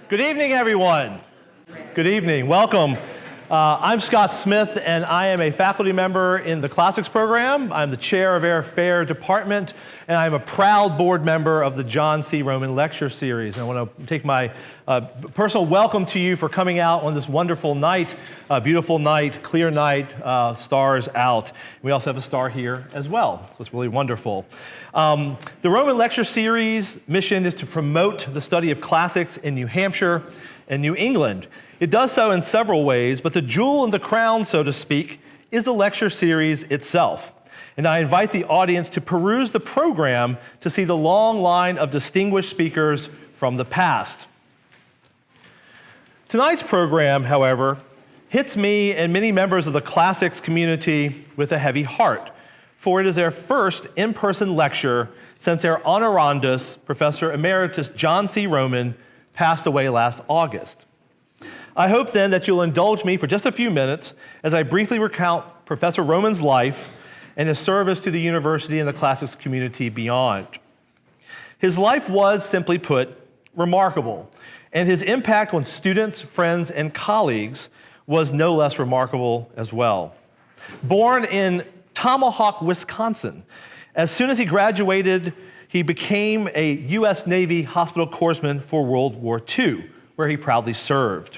Good evening, everyone. Good evening. Welcome. I'm Scott Smith, and I am a faculty member in the Classics program. I'm the chair of our Fair Department, and I'm a proud board member of the John C. Rouman Lecture Series. And I want to take my personal welcome to you for coming out on this wonderful night, beautiful night, clear night, stars out. We also have a star here as well, so it's really wonderful. The Rouman Lecture Series mission is to promote the study of classics in New Hampshire and New England. It does so in several ways, but the jewel in the crown, so to speak, is the lecture series itself. And I invite the audience to peruse the program to see the long line of distinguished speakers from the past. Tonight's program, however, hits me and many members of the classics community with a heavy heart, for it is their first in-person lecture since their honorandus, Professor Emeritus John C. Rouman, passed away last August. I hope then that you'll indulge me for just a few minutes as I briefly recount Professor Rouman's life and his service to the university and the classics community beyond. His life was, simply put, remarkable, and his impact on students, friends, and colleagues was no less remarkable as well. Born in Tomahawk, Wisconsin, as soon as he graduated, he became a U.S. Navy hospital corpsman for World War II, where he proudly served.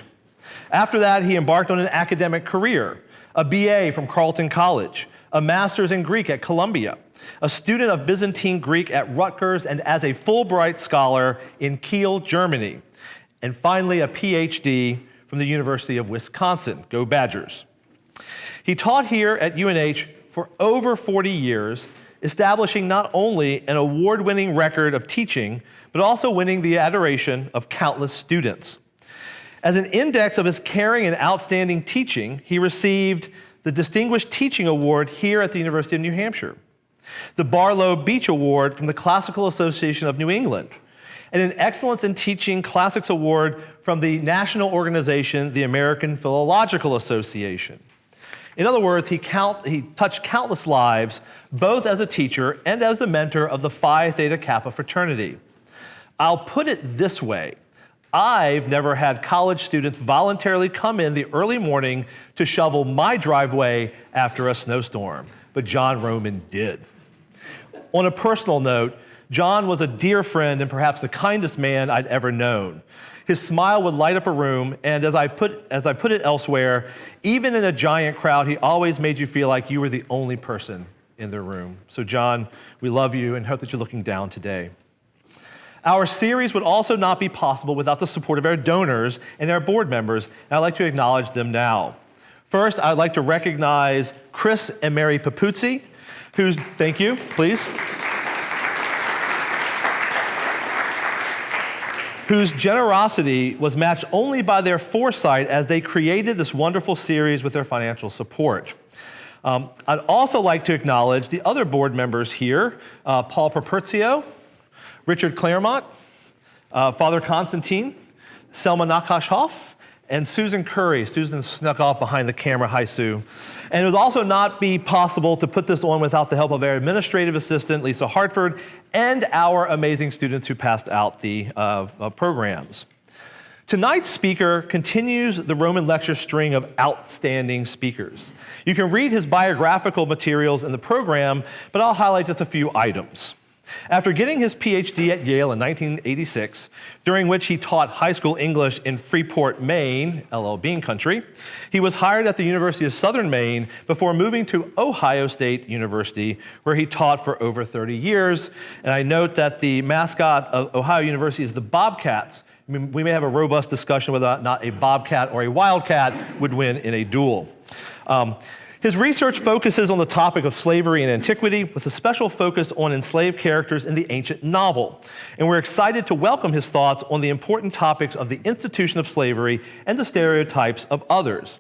After that, he embarked on an academic career, a BA from Carleton College, a master's in Greek at Columbia, a student of Byzantine Greek at Rutgers, and as a Fulbright scholar in Kiel, Germany, and finally a PhD from the University of Wisconsin. Go Badgers. He taught here at UNH for over 40 years, establishing not only an award-winning record of teaching, but also winning the adoration of countless students. As an index of his caring and outstanding teaching, he received the Distinguished Teaching Award here at the University of New Hampshire, the Barlow Beach Award from the Classical Association of New England, and an Excellence in Teaching Classics Award from the national organization, the American Philological Association. In other words, he touched countless lives, both as a teacher and as the mentor of the Phi Theta Kappa fraternity. I'll put it this way. I've never had college students voluntarily come in the early morning to shovel my driveway after a snowstorm, but John Rouman did. On a personal note, John was a dear friend and perhaps the kindest man I'd ever known. His smile would light up a room, and as I put it elsewhere, even in a giant crowd, he always made you feel like you were the only person in the room. So John, we love you and hope that you're looking down today. Our series would also not be possible without the support of our donors and our board members, and I'd like to acknowledge them now. First, I'd like to recognize Chris and Mary Papuzzi, thank you, please, whose generosity was matched only by their foresight as they created this wonderful series with their financial support. I'd also like to acknowledge the other board members here, Paul Properzio, Richard Claremont, Father Constantine, Selma Nakashhoff, and Susan Curry. Susan snuck off behind the camera. Hi, Sue. And it would also not be possible to put this on without the help of our administrative assistant, Lisa Hartford, and our amazing students who passed out the programs. Tonight's speaker continues the Rouman Lecture string of outstanding speakers. You can read his biographical materials in the program, but I'll highlight just a few items. After getting his PhD at Yale in 1986, during which he taught high school English in Freeport, Maine, LL Bean country, he was hired at the University of Southern Maine before moving to Ohio State University, where he taught for over 30 years. And I note that the mascot of Ohio University is the Bobcats. We may have a robust discussion whether or not a Bobcat or a Wildcat would win in a duel. His research focuses on the topic of slavery and antiquity, with a special focus on enslaved characters in the ancient novel. And we're excited to welcome his thoughts on the important topics of the institution of slavery and the stereotypes of others.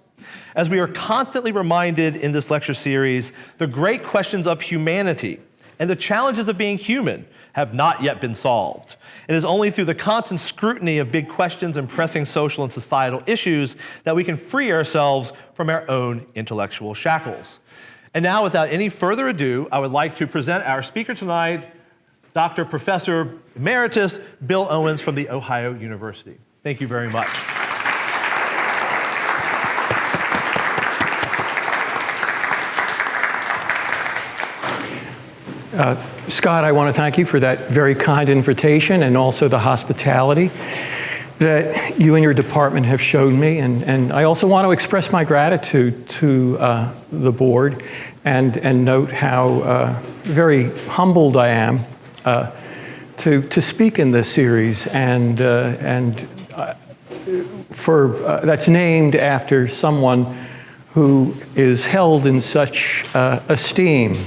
As we are constantly reminded in this lecture series, the great questions of humanity and the challenges of being human have not yet been solved. It is only through the constant scrutiny of big questions and pressing social and societal issues that we can free ourselves from our own intellectual shackles. And now, without any further ado, I would like to present our speaker tonight, Dr. Professor Emeritus Bill Owens from the Ohio University. Thank you very much. Scott, I want to thank you for that very kind invitation and also the hospitality that you and your department have shown me. And I also want to express my gratitude to the board and note how very humbled I am to speak in this series that's named after someone who is held in such esteem.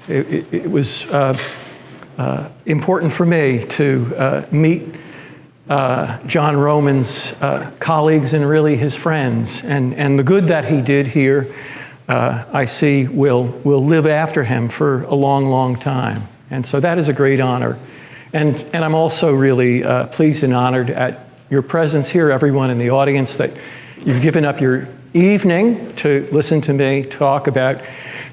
It was important for me to meet John Rouman's colleagues and really his friends. And the good that he did here, I see will live after him for a long, long time. And so that is a great honor. And I'm also really pleased and honored at your presence here, everyone in the audience, that you've given up your evening to listen to me talk about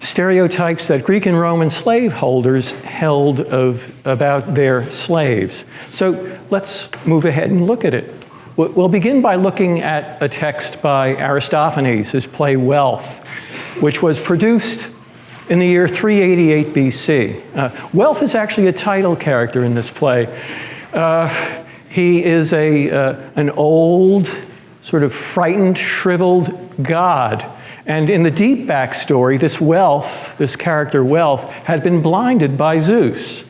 stereotypes that Greek and Roman slaveholders held about their slaves. So let's move ahead and look at it. We'll begin by looking at a text by Aristophanes, his play Wealth, which was produced in the year 388 BC. Wealth is actually a title character in this play. He is an old, sort of frightened, shriveled god. And in the deep backstory, this character Wealth, had been blinded by Zeus.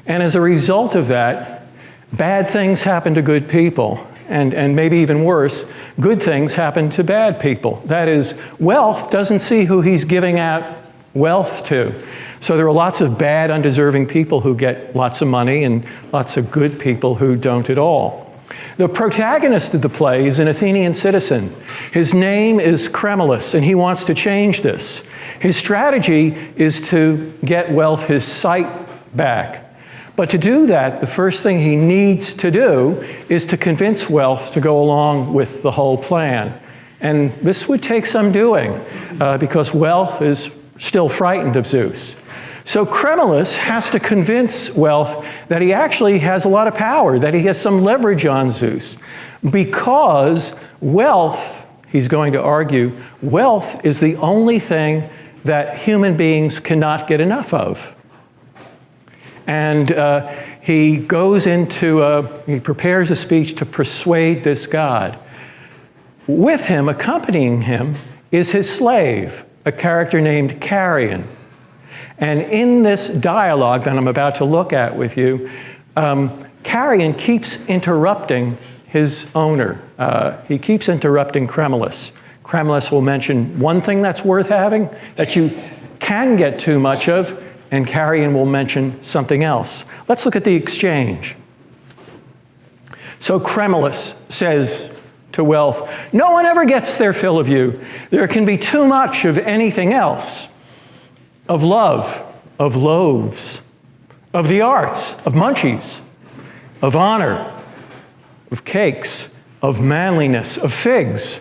And as a result of that, bad things happen to good people. And maybe even worse, good things happen to bad people. That is, Wealth doesn't see who he's giving out wealth to. So there are lots of bad, undeserving people who get lots of money and lots of good people who don't at all. The protagonist of the play is an Athenian citizen. His name is Cremulus, and he wants to change this. His strategy is to get Wealth his sight back. But to do that, the first thing he needs to do is to convince Wealth to go along with the whole plan. And this would take some doing, because Wealth is still frightened of Zeus. So Cremulus has to convince Wealth that he actually has a lot of power, that he has some leverage on Zeus. Because Wealth, he's going to argue, wealth is the only thing that human beings cannot get enough of. And he goes he prepares a speech to persuade this god. With him, accompanying him, is his slave, a character named Carrion. And in this dialogue that I'm about to look at with you, Carrion keeps interrupting his owner. He keeps interrupting Cremulus. Cremulus will mention one thing that's worth having that you can get too much of, and Carrion will mention something else. Let's look at the exchange. So Cremulus says to Wealth, "No one ever gets their fill of you. There can be too much of anything else. Of love, of loaves, of the arts, of munchies, of honor, of cakes, of manliness, of figs,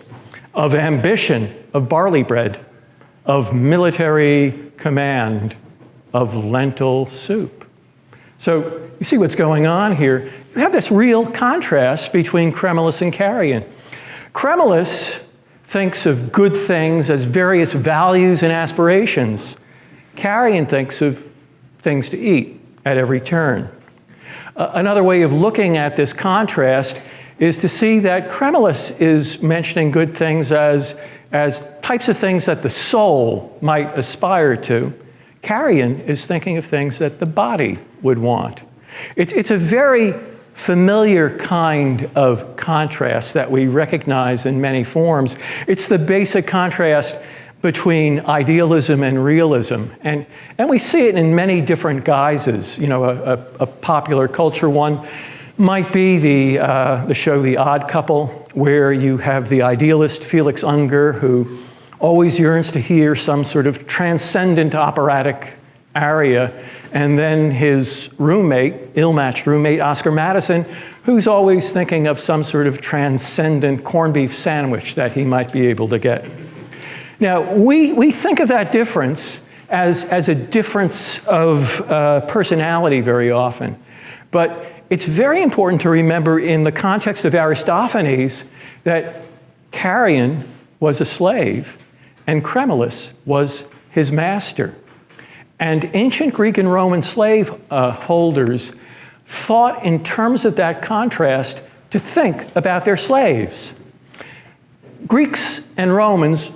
of ambition, of barley bread, of military command, of lentil soup." So you see what's going on here. You have this real contrast between Cremulus and Carrion. Cremulus thinks of good things as various values and aspirations. Carrion thinks of things to eat at every turn. Another way of looking at this contrast is to see that Cremulus is mentioning good things as types of things that the soul might aspire to. Carrion is thinking of things that the body would want. It's a very familiar kind of contrast that we recognize in many forms. It's the basic contrast between idealism and realism. And we see it in many different guises. You know, a popular culture one might be the show The Odd Couple, where you have the idealist Felix Unger, who always yearns to hear some sort of transcendent operatic aria, and then his roommate, ill-matched roommate, Oscar Madison, who's always thinking of some sort of transcendent corned beef sandwich that he might be able to get. Now, we think of that difference as a difference of personality very often. But it's very important to remember in the context of Aristophanes that Carrion was a slave and Cremulus was his master. And ancient Greek and Roman slave holders thought in terms of that contrast to think about their slaves. Greeks and Romans,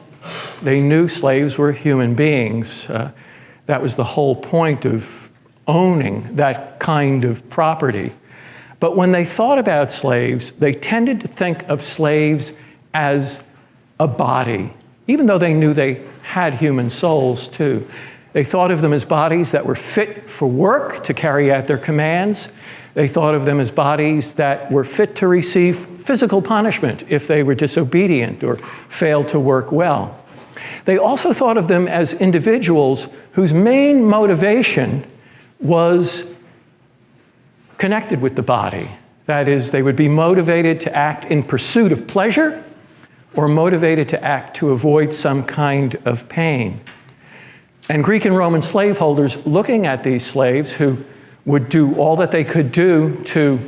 they knew slaves were human beings. That was the whole point of owning that kind of property. But when they thought about slaves, they tended to think of slaves as a body, even though they knew they had human souls too. They thought of them as bodies that were fit for work, to carry out their commands. They thought of them as bodies that were fit to receive physical punishment if they were disobedient or failed to work well. They also thought of them as individuals whose main motivation was connected with the body. That is, they would be motivated to act in pursuit of pleasure or motivated to act to avoid some kind of pain. And Greek and Roman slaveholders, looking at these slaves who would do all that they could do to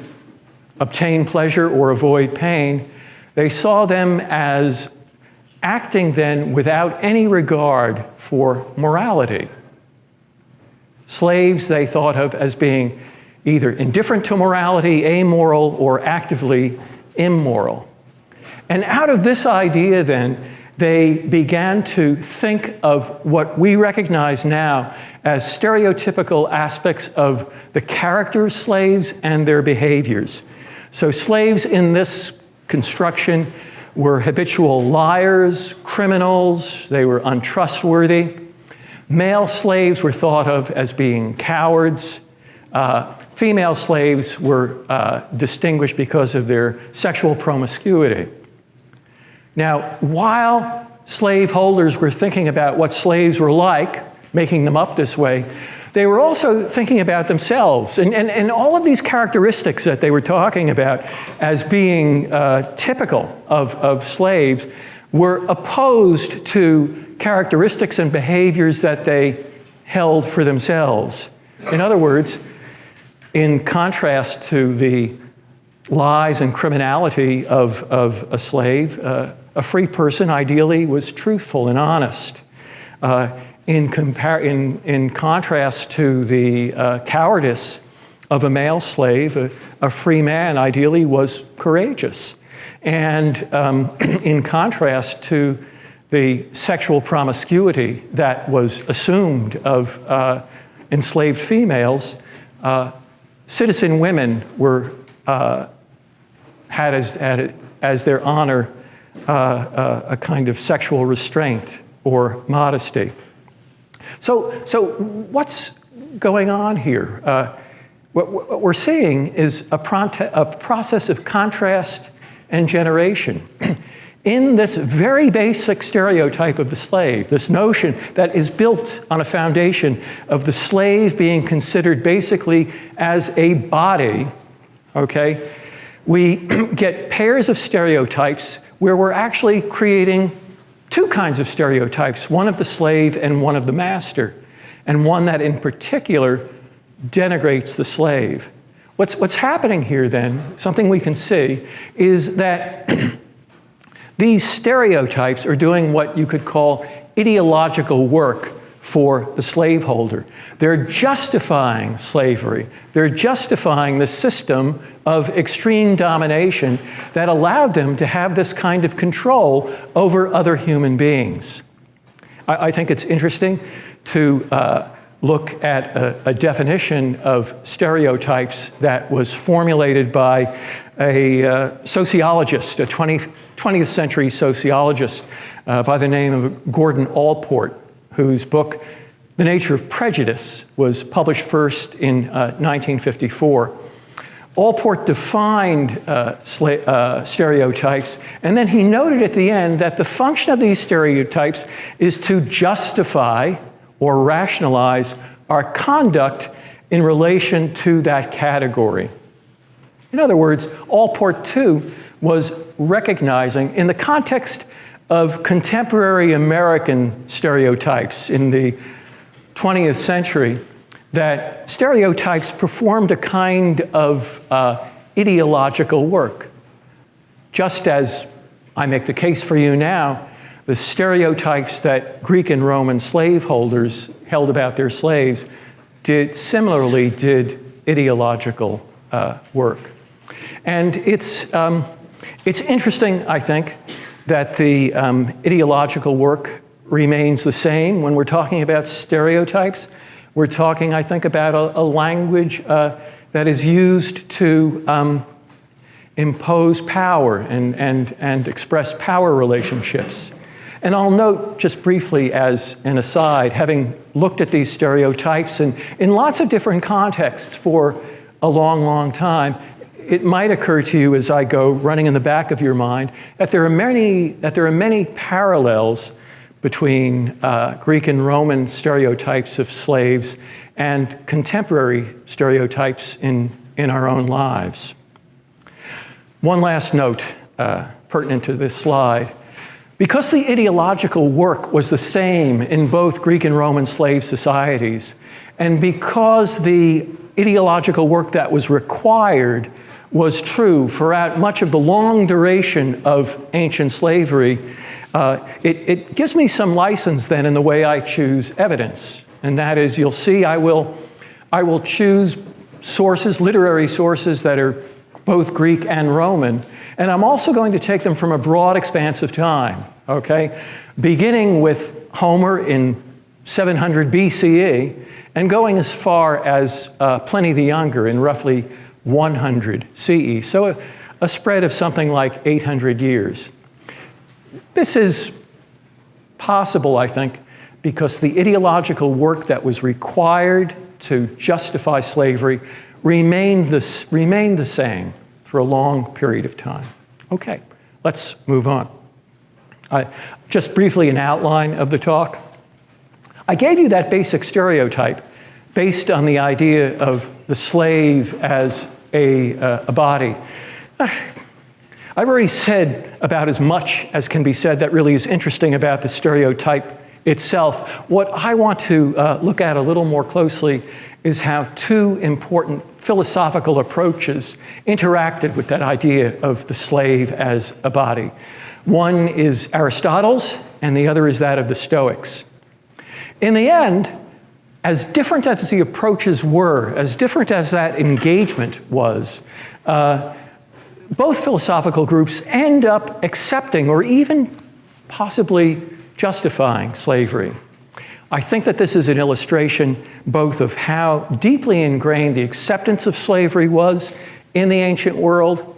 obtain pleasure or avoid pain, they saw them as acting then without any regard for morality. Slaves they thought of as being either indifferent to morality, amoral, or actively immoral. And out of this idea then, they began to think of what we recognize now as stereotypical aspects of the character of slaves and their behaviors. So slaves in this construction were habitual liars, criminals, they were untrustworthy. Male slaves were thought of as being cowards. Female slaves were distinguished because of their sexual promiscuity. Now, while slaveholders were thinking about what slaves were like, making them up this way, they were also thinking about themselves. And all of these characteristics that they were talking about as being typical of slaves were opposed to characteristics and behaviors that they held for themselves. In other words, in contrast to the lies and criminality of a slave, a free person ideally was truthful and honest. In contrast to the cowardice of a male slave, a free man ideally was courageous. And in contrast to the sexual promiscuity that was assumed of enslaved females, citizen women were had as their honor a kind of sexual restraint or modesty. So what's going on here? What we're seeing is a process of contrast and generation. In this very basic stereotype of the slave, this notion that is built on a foundation of the slave being considered basically as a body, okay, we get pairs of stereotypes where we're actually creating two kinds of stereotypes, one of the slave and one of the master, and one that in particular denigrates the slave. What's happening here then, something we can see, is that these stereotypes are doing what you could call ideological work for the slaveholder. They're justifying slavery. They're justifying the system of extreme domination that allowed them to have this kind of control over other human beings. I think it's interesting to look at a definition of stereotypes that was formulated by a sociologist, a 20th century sociologist by the name of Gordon Allport, whose book, The Nature of Prejudice, was published first in 1954. Allport defined stereotypes, and then he noted at the end that the function of these stereotypes is to justify or rationalize our conduct in relation to that category. In other words, Allport too was recognizing, in the context of contemporary American stereotypes in the 20th century, that stereotypes performed a kind of ideological work. Just as I make the case for you now, the stereotypes that Greek and Roman slaveholders held about their slaves similarly did ideological work. And it's interesting, I think, that the ideological work remains the same when we're talking about stereotypes. We're talking, I think, about a language that is used to impose power and express power relationships. And I'll note just briefly as an aside, having looked at these stereotypes in lots of different contexts for a long, long time, it might occur to you as I go running in the back of your mind that there are many parallels between Greek and Roman stereotypes of slaves and contemporary stereotypes in our own lives. One last note pertinent to this slide. Because the ideological work was the same in both Greek and Roman slave societies, and because the ideological work that was required was true throughout much of the long duration of ancient slavery, it gives me some license then in the way I choose evidence. And that is, you'll see I will choose sources, literary sources that are both Greek and Roman, and I'm also going to take them from a broad expanse of time, okay? Beginning with Homer in 700 BCE and going as far as Pliny the Younger in roughly 100 CE. So a spread of something like 800 years. This is possible, I think, because the ideological work that was required to justify slavery remained the same for a long period of time. Okay, let's move on. Just briefly an outline of the talk. I gave you that basic stereotype based on the idea of the slave as a body. I've already said about as much as can be said that really is interesting about the stereotype itself. What I want to look at a little more closely is how two important philosophical approaches interacted with that idea of the slave as a body. One is Aristotle's, and the other is that of the Stoics. In the end, as different as the approaches were, as different as that engagement was, both philosophical groups end up accepting or even possibly justifying slavery. I think that this is an illustration both of how deeply ingrained the acceptance of slavery was in the ancient world,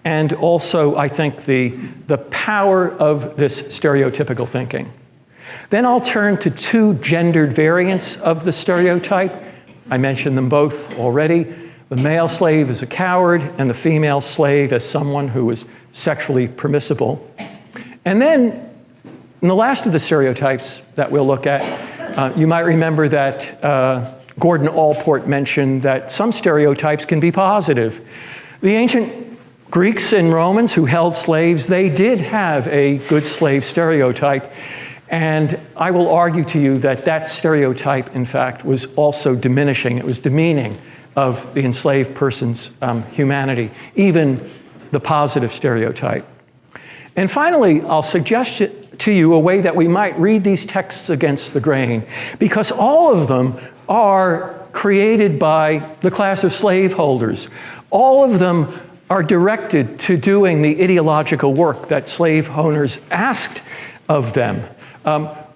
and also, I think, the power of this stereotypical thinking. Then I'll turn to two gendered variants of the stereotype. I mentioned them both already. The male slave as a coward, and the female slave as someone who was sexually permissible. And then, in the last of the stereotypes that we'll look at, you might remember that Gordon Allport mentioned that some stereotypes can be positive. The ancient Greeks and Romans who held slaves, they did have a good slave stereotype. And I will argue to you that that stereotype, in fact, was also diminishing. It was demeaning of the enslaved person's humanity, even the positive stereotype. And finally, I'll suggest to you a way that we might read these texts against the grain, because all of them are created by the class of slaveholders. All of them are directed to doing the ideological work that slave owners asked of them.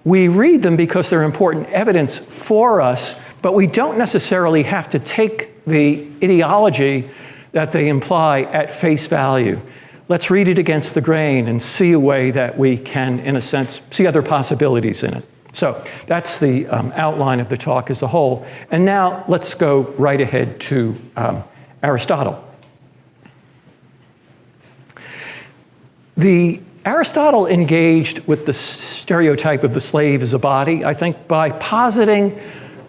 We read them because they're important evidence for us, but we don't necessarily have to take the ideology that they imply at face value. Let's read it against the grain and see a way that we can, in a sense, see other possibilities in it. So that's the outline of the talk as a whole. And now let's go right ahead to Aristotle. Aristotle engaged with the stereotype of the slave as a body, I think, by positing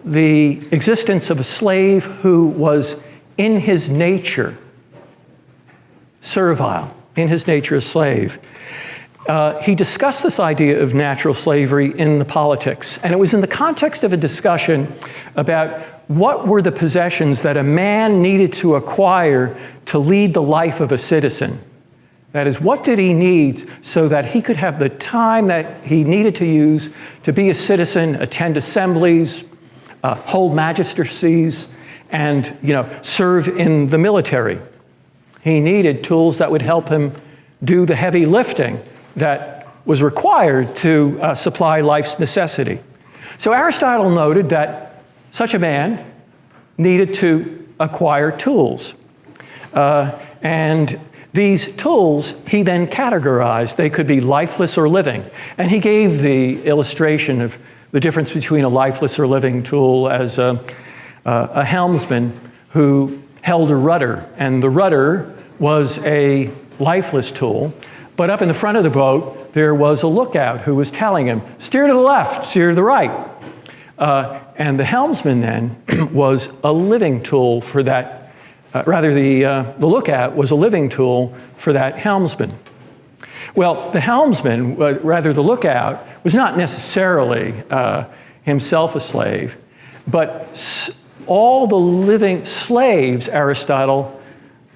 the existence of a slave who was in his nature servile, in his nature a slave. he discussed this idea of natural slavery in the Politics, and it was in the context of a discussion about what were the possessions that a man needed to acquire to lead the life of a citizen. That is, what did he need so that he could have the time that he needed to use to be a citizen, attend assemblies, hold magistracies, and serve in the military. He needed tools that would help him do the heavy lifting that was required to supply life's necessity. So Aristotle noted that such a man needed to acquire tools. And these tools he then categorized. They could be lifeless or living. And he gave the illustration of the difference between a lifeless or living tool as a helmsman who held a rudder. And the rudder was a lifeless tool. But up in the front of the boat, there was a lookout who was telling him, steer to the left, steer to the right. And the helmsman then was a living tool for that, the lookout was a living tool for that helmsman. Well, the helmsman, the lookout, was not necessarily himself a slave, but all the living slaves, Aristotle,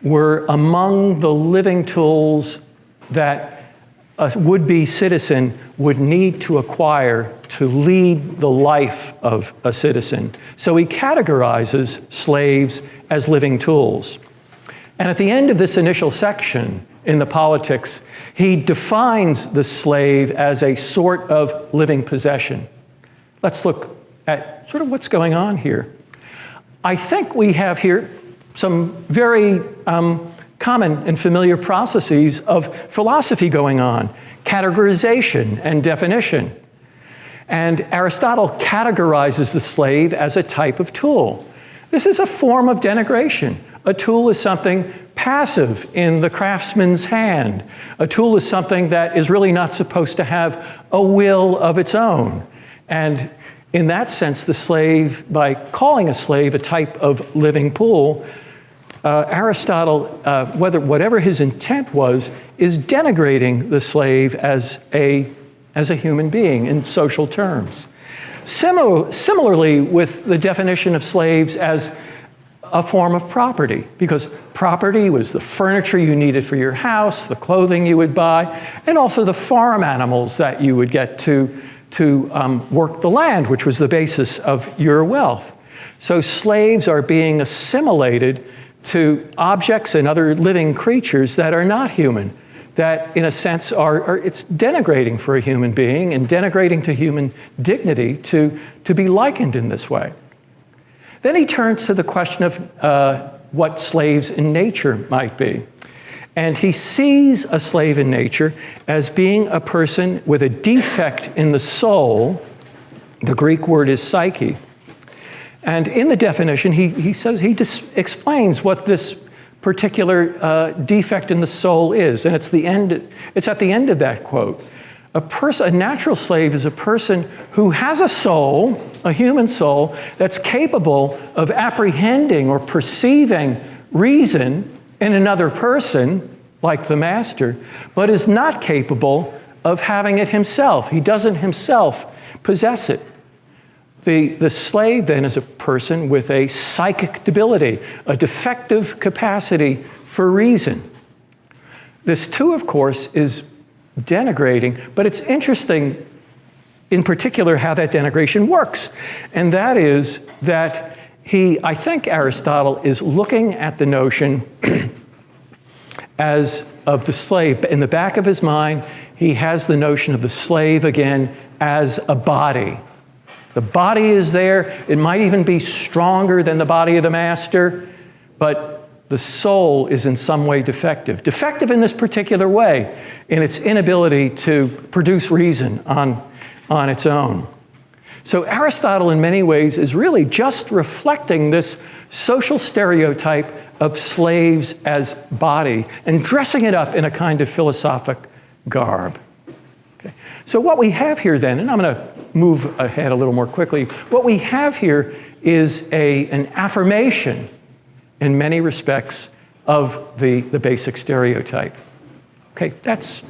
were among the living tools that a would-be citizen would need to acquire to lead the life of a citizen. So he categorizes slaves as living tools. And at the end of this initial section in the Politics, he defines the slave as a sort of living possession. Let's look at sort of what's going on here. I think we have here some very common and familiar processes of philosophy going on, categorization and definition. And Aristotle categorizes the slave as a type of tool. This is a form of denigration. A tool is something passive in the craftsman's hand. A tool is something that is really not supposed to have a will of its own. And in that sense, the slave, by calling a slave a type of living tool, Aristotle, whatever his intent was, is denigrating the slave as a human being in social terms. Similarly with the definition of slaves as a form of property, because property was the furniture you needed for your house, the clothing you would buy, and also the farm animals that you would get to work the land, which was the basis of your wealth. So slaves are being assimilated to objects and other living creatures that are not human, that in a sense it's denigrating for a human being and denigrating to human dignity to be likened in this way. Then he turns to the question of what slaves in nature might be. And he sees a slave in nature as being a person with a defect in the soul. The Greek word is psyche. And in the definition, he explains what this particular defect in the soul is. And it's at the end of that quote. A natural slave is a person who has a soul, a human soul, that's capable of apprehending or perceiving reason in another person, like the master, but is not capable of having it himself. He doesn't himself possess it. The slave then is a person with a psychic debility, a defective capacity for reason. This too, of course, is denigrating, but it's interesting in particular how that denigration works. And that is that I think Aristotle is looking at the notion as of the slave. In the back of his mind, he has the notion of the slave again as a body. The body is there. It might even be stronger than the body of the master, but the soul is in some way defective. Defective in this particular way, in its inability to produce reason on its own. So Aristotle, in many ways, is really just reflecting this social stereotype of slaves as body and dressing it up in a kind of philosophic garb. Okay. So what we have here then, and I'm going to move ahead a little more quickly, what we have here is an affirmation in many respects of the basic stereotype. Okay, that's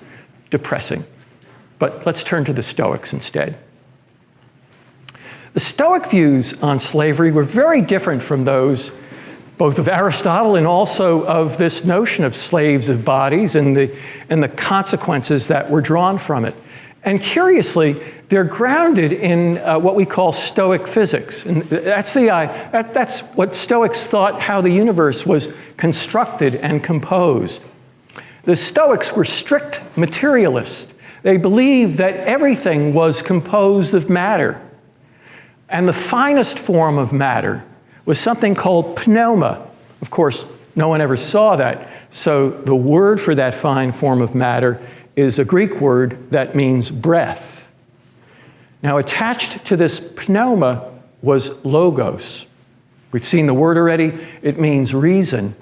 depressing. But let's turn to the Stoics instead. The Stoic views on slavery were very different from those both of Aristotle and also of this notion of slaves of bodies and the consequences that were drawn from it. And curiously, they're grounded in what we call Stoic physics. And that's what Stoics thought how the universe was constructed and composed. The Stoics were strict materialists. They believed that everything was composed of matter. And the finest form of matter was something called pneuma. Of course, no one ever saw that. So the word for that fine form of matter is a Greek word that means breath. Now, attached to this pneuma was logos. We've seen the word already. It means reason.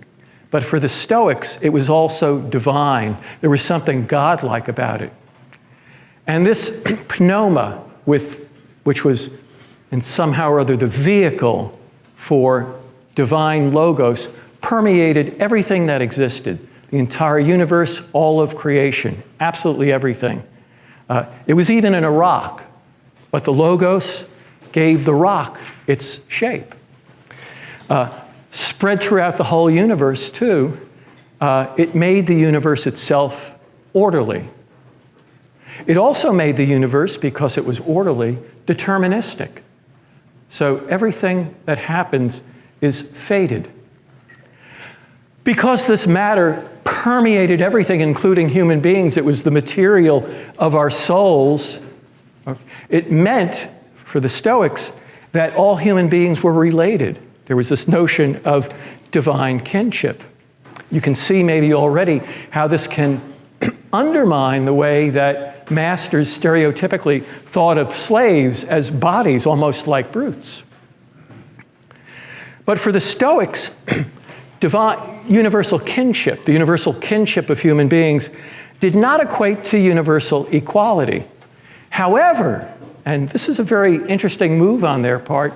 But for the Stoics, it was also divine. There was something godlike about it. And this pneuma, which was in somehow or other the vehicle for divine logos, permeated everything that existed, the entire universe, all of creation, absolutely everything. It was even in a rock, but the logos gave the rock its shape. Spread throughout the whole universe, too, it made the universe itself orderly. It also made the universe, because it was orderly, deterministic. So everything that happens is fated. Because this matter permeated everything, including human beings, it was the material of our souls, it meant, for the Stoics, that all human beings were related. There was this notion of divine kinship. You can see maybe already how this can undermine the way that masters stereotypically thought of slaves as bodies, almost like brutes. But for the Stoics, universal kinship, the universal kinship of human beings, did not equate to universal equality. However, and this is a very interesting move on their part,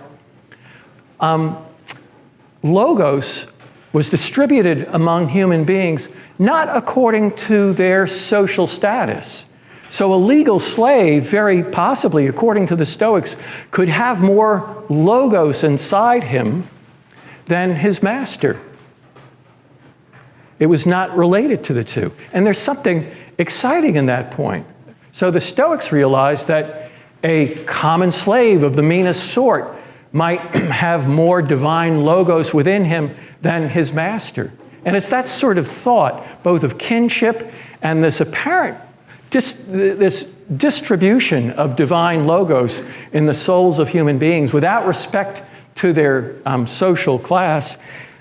logos was distributed among human beings not according to their social status. So a legal slave, very possibly, according to the Stoics, could have more logos inside him than his master. It was not related to the two. And there's something exciting in that point. So the Stoics realized that a common slave of the meanest sort might have more divine logos within him than his master. And it's that sort of thought, both of kinship and this apparent this distribution of divine logos in the souls of human beings without respect to their social class.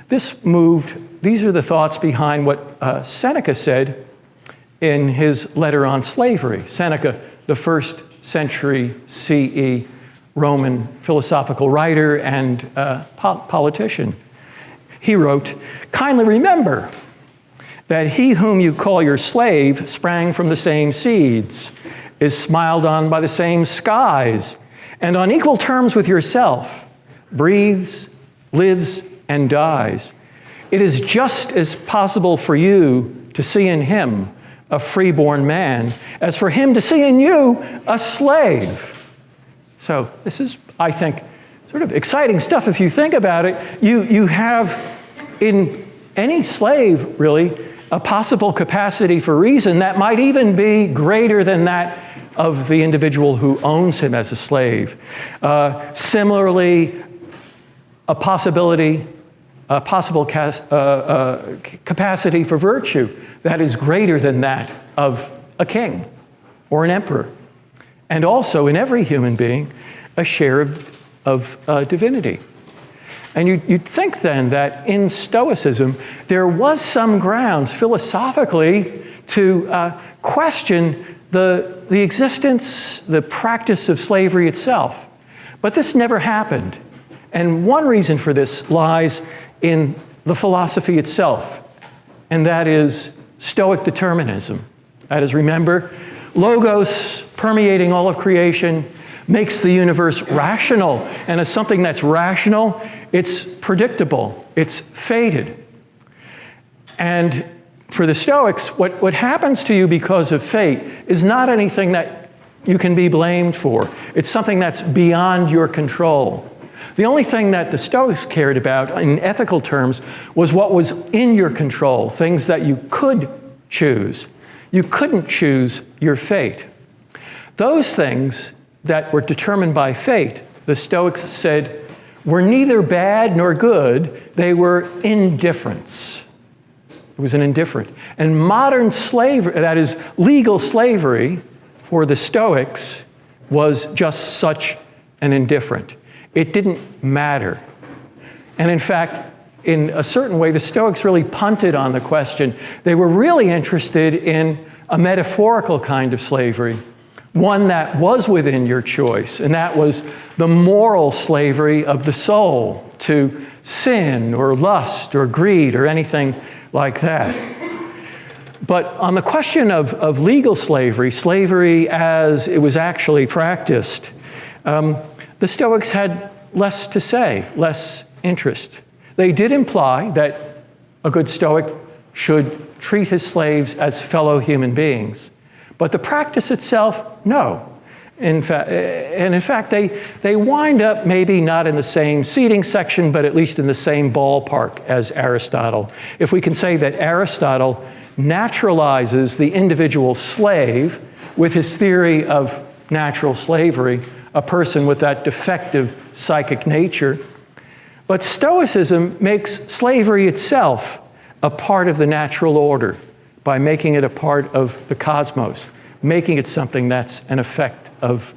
These are the thoughts behind what Seneca said in his letter on slavery. Seneca, the 1st century CE Roman philosophical writer and politician. He wrote, "Kindly remember that he whom you call your slave sprang from the same seeds, is smiled on by the same skies, and on equal terms with yourself, breathes, lives, and dies. It is just as possible for you to see in him a freeborn man as for him to see in you a slave." So this is, I think, sort of exciting stuff if you think about it. You have in any slave, really, a possible capacity for reason that might even be greater than that of the individual who owns him as a slave. Similarly, a possible capacity for virtue that is greater than that of a king or an emperor. And also, in every human being, a share of divinity. And you'd think then that in Stoicism, there was some grounds philosophically to question the existence, the practice of slavery itself. But this never happened. And one reason for this lies in the philosophy itself, and that is Stoic determinism. That is, remember, logos permeating all of creation makes the universe rational. And as something that's rational, it's predictable, it's fated. And For the Stoics, what happens to you because of fate is not anything that you can be blamed for. It's something that's beyond your control. The only thing that the Stoics cared about in ethical terms was what was in your control, things that you could choose. You couldn't choose your fate. Those things that were determined by fate, the Stoics said, were neither bad nor good, they were indifference. It was an indifferent. And modern slavery, that is legal slavery, for the Stoics was just such an indifferent. It didn't matter. And in fact, in a certain way, the Stoics really punted on the question. They were really interested in a metaphorical kind of slavery, one that was within your choice, and that was the moral slavery of the soul to sin or lust or greed or anything like that. But on the question of legal slavery, slavery as it was actually practiced, the Stoics had less to say, less interest. They did imply that a good Stoic should treat his slaves as fellow human beings. But the practice itself, no. In fact, they wind up maybe not in the same seating section, but at least in the same ballpark as Aristotle. If we can say that Aristotle naturalizes the individual slave with his theory of natural slavery, a person with that defective psychic nature, but Stoicism makes slavery itself a part of the natural order by making it a part of the cosmos, making it something that's an effect of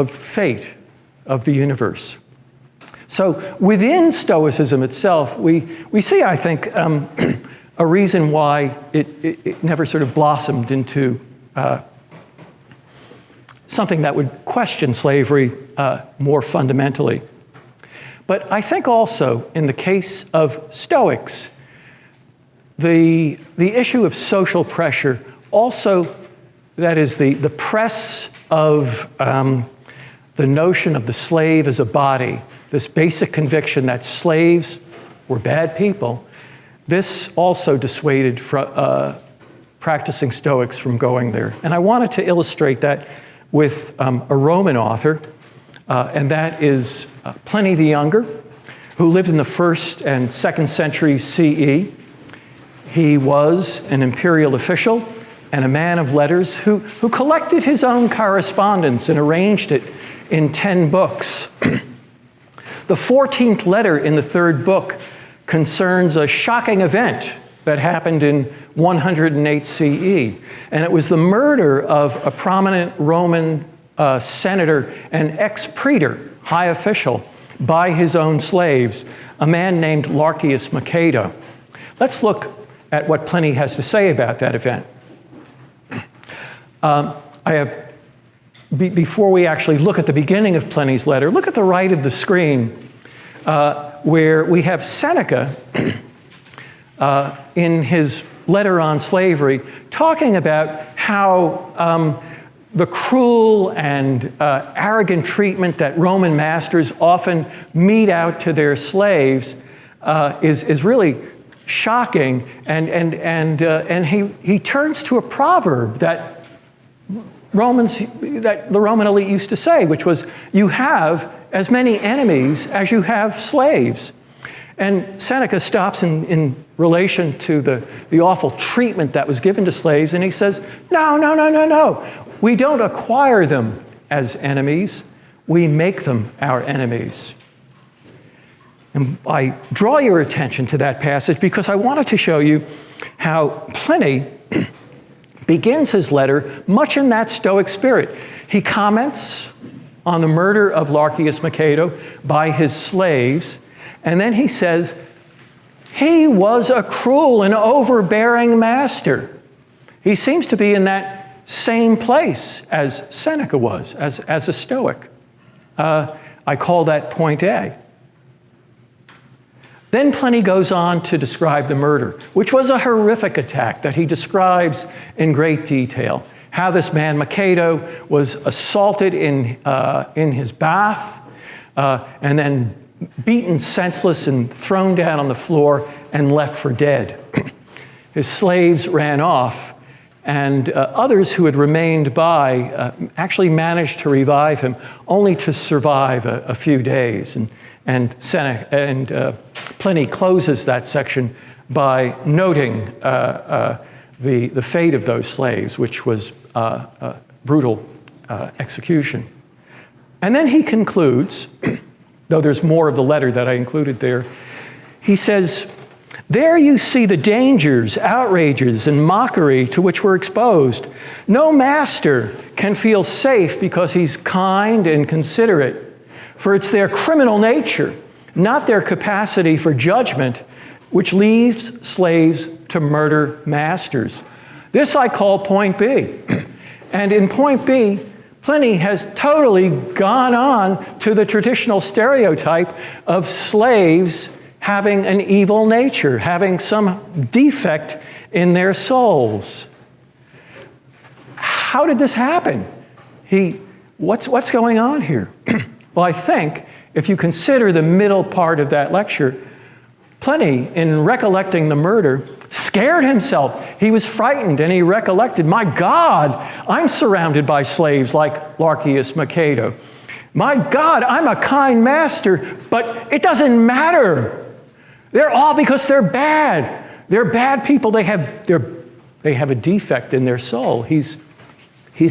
fate, of the universe. So within Stoicism itself, we see, I think, a reason why it never sort of blossomed into something that would question slavery more fundamentally. But I think also in the case of Stoics, the issue of social pressure also, that is the press of the notion of the slave as a body, this basic conviction that slaves were bad people, this also dissuaded practicing Stoics from going there. And I wanted to illustrate that with a Roman author, and that is Pliny the Younger, who lived in the 1st and 2nd centuries CE. He was an imperial official and a man of letters who collected his own correspondence and arranged it in 10 books. The 14th letter in the 3rd book concerns a shocking event that happened in 108 CE. And it was the murder of a prominent Roman senator and ex-praetor, high official, by his own slaves, a man named Larcius Macedo. Let's look at what Pliny has to say about that event. Before we actually look at the beginning of Pliny's letter, look at the right of the screen, where we have Seneca in his letter on slavery talking about how the cruel and arrogant treatment that Roman masters often mete out to their slaves is really shocking, and he turns to a proverb that the Roman elite used to say, which was, "You have as many enemies as you have slaves." And Seneca stops in relation to the awful treatment that was given to slaves, and he says, no. We don't acquire them as enemies. We make them our enemies. And I draw your attention to that passage because I wanted to show you how Pliny begins his letter much in that Stoic spirit. He comments on the murder of Larcius Macedo by his slaves, and then he says, he was a cruel and overbearing master. He seems to be in that same place as Seneca was, as a Stoic. I call that point A. Then Pliny goes on to describe the murder, which was a horrific attack that he describes in great detail. How this man, Macedo, was assaulted in his bath and then beaten senseless and thrown down on the floor and left for dead. His slaves ran off, and others who had remained by actually managed to revive him, only to survive a few days. And Pliny closes that section by noting the fate of those slaves, which was brutal execution. And then he concludes, though there's more of the letter that I included there, he says, "There you see the dangers, outrages, and mockery to which we're exposed. No master can feel safe because he's kind and considerate, for it's their criminal nature, not their capacity for judgment, which leaves slaves to murder masters." This I call point B. And in point B, Pliny has totally gone on to the traditional stereotype of slaves having an evil nature, having some defect in their souls. How did this happen? What's going on here? Well, I think if you consider the middle part of that lecture, Pliny, in recollecting the murder, scared himself. He was frightened, and he recollected, my God, I'm surrounded by slaves like Larcius Macedo. My God, I'm a kind master, but it doesn't matter. They're all because they're bad. They're bad people. They have a defect in their soul. He's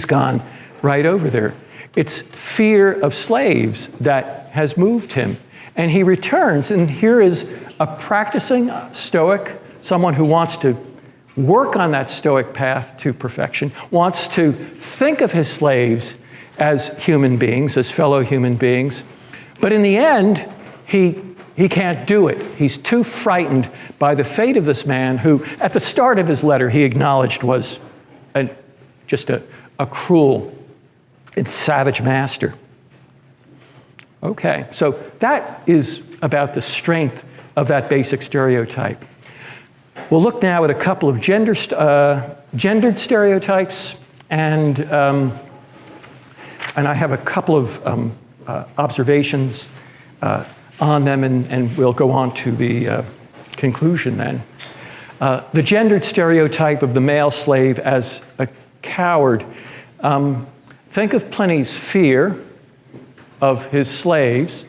gone right over there. It's fear of slaves that has moved him. And he returns, and here is a practicing Stoic, someone who wants to work on that Stoic path to perfection, wants to think of his slaves as human beings, as fellow human beings. But in the end, he can't do it. He's too frightened by the fate of this man who, at the start of his letter, he acknowledged was just a cruel and savage master. Okay, so that is about the strength of that basic stereotype. We'll look now at a couple of gendered stereotypes, and I have a couple of observations on them, and we'll go on to the conclusion then. The gendered stereotype of the male slave as a coward. Think of Pliny's fear of his slaves,